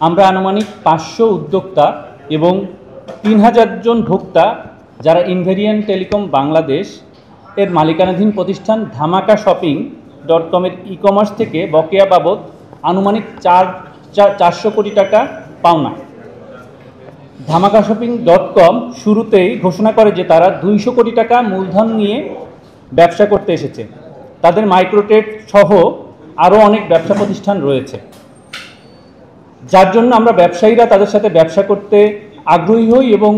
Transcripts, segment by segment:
আমরা আনুমানিক 500 উদ্যোক্তা এবং 3000 জন ভোক্তা যারা ইনভেরিয়েন্ট টেলিকম বাংলাদেশ এর মালিকানাধীন প্রতিষ্ঠান ধামাকা শপিং.com-এর ই-কমার্স থেকে বকেয়া বাবদ আনুমানিক 400 কোটি টাকা পাওনা। ধামাকা শপিং.com শুরুতেই ঘোষণা করে যে তারা 200 কোটি টাকা মূলধন নিয়ে ব্যবসা করতে এসেছে। তাদের মাইক্রোট্রেড সহ আরও অনেক ব্যবসা প্রতিষ্ঠান রয়েছে, যার জন্য আমরা ব্যবসায়ীরা তাদের সাথে ব্যবসা করতে আগ্রহী হই এবং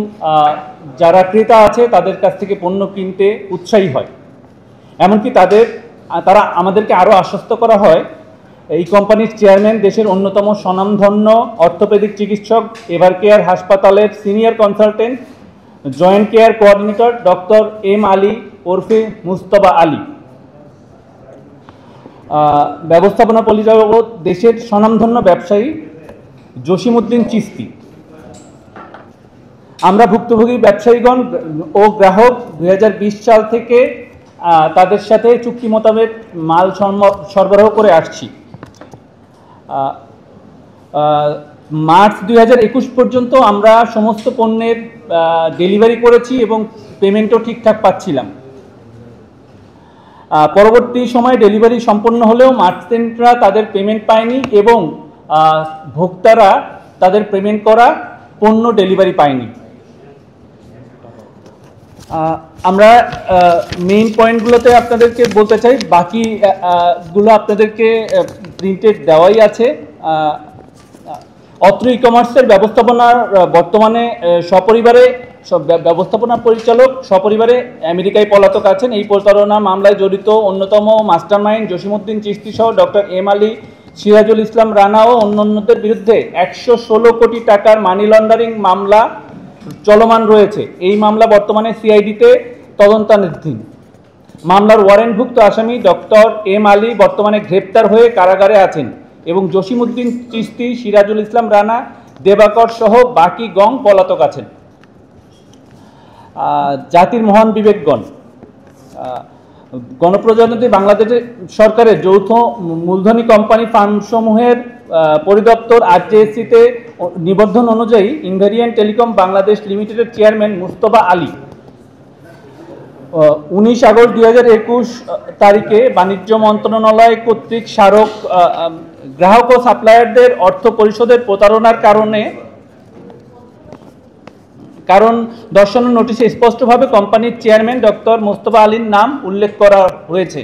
যারা ক্রেতা আছে তাদের কাছ থেকে পণ্য কিনতে উৎসাহী হয়। এমনকি তারা আমাদেরকে আরও আশ্বস্ত করা হয়, এই কোম্পানির চেয়ারম্যান দেশের অন্যতম স্বনামধন্য অর্থোপেডিক চিকিৎসক, এভারকেয়ার হাসপাতালের senior consultant, joint care coordinator doctor M Ali ওরফে মুস্তফা আলী, ব্যবস্থাপনা পরিচালক দেশের স্বনামধন্য ব্যবসায়ী জসিমউদ্দিন চিস্তি। আমরা ভুক্তভোগী ব্যবসায়ীগণ ও গ্রাহক 2020 সাল থেকে তাদের সাথে চুক্তি মোতাবেক মাল সরবরাহ করে আসছি। মার্চ 2021 পর্যন্ত আমরা সমস্ত পণ্যের ডেলিভারি করেছি এবং পেমেন্টও ঠিকঠাক পাচ্ছিলাম। পরবর্তী সময়ে ডেলিভারি সম্পন্ন হলেও মার্চেন্টরা তাদের পেমেন্ট পায়নি এবং ভোক্তারা তাদের পেমেন্ট করা পণ্য ডেলিভারি পায়নি। আমরা মেইন পয়েন্টগুলোতে আপনাদেরকে বলতে চাই, বাকিগুলো আপনাদেরকে প্রিন্টেড দেওয়াই আছে। অত্র ই কমার্সের ব্যবস্থাপনার বর্তমানে ব্যবস্থাপনা পরিচালক সপরিবারে আমেরিকায় পলাতক আছেন। এই প্রতারণা মামলায় জড়িত অন্যতম মাস্টারমাইন্ড জসিমউদ্দিন চিস্তি সহ ডক্টর এম আলী, সিরাজুল ইসলাম রানা ও অন্যান্যদের বিরুদ্ধে 116 কোটি টাকার মানি লন্ডারিং মামলা চলমান রয়েছে। এই মামলা বর্তমানে সিআইডিতে তদন্তাধীন। মামলার ওয়ারেন্টভুক্ত আসামি ডক্টর এম আলী বর্তমানে গ্রেপ্তার হয়ে কারাগারে আছেন এবং জসিমউদ্দিন চিস্তি, সিরাজুল ইসলাম রানা, দেবাকর সহ বাকি গং পলাতক আছেন। জাতির মহান বিবেকগণ, গণপ্রজাতন্ত্রী বাংলাদেশ সরকারের যৌথ মূলধনী কোম্পানি ফার্মসমূহের পরিদপ্তর আরজেএসসিতে নিবন্ধন অনুযায়ী ইনভেরিয়েন্ট টেলিকম বাংলাদেশ লিমিটেডের চেয়ারম্যান মুস্তফা আলী 19 আগস্ট 2021 তারিখে বাণিজ্য মন্ত্রণালয় কর্তৃক স্মারক গ্রাহক ও সাপ্লায়ারদের অর্থ পরিশোধের প্রতারণার কারণ দর্শানোর নোটিশে স্পষ্টভাবে কোম্পানির চেয়ারম্যান ডক্টর মুস্তফা আলীর নাম উল্লেখ করা হয়েছে।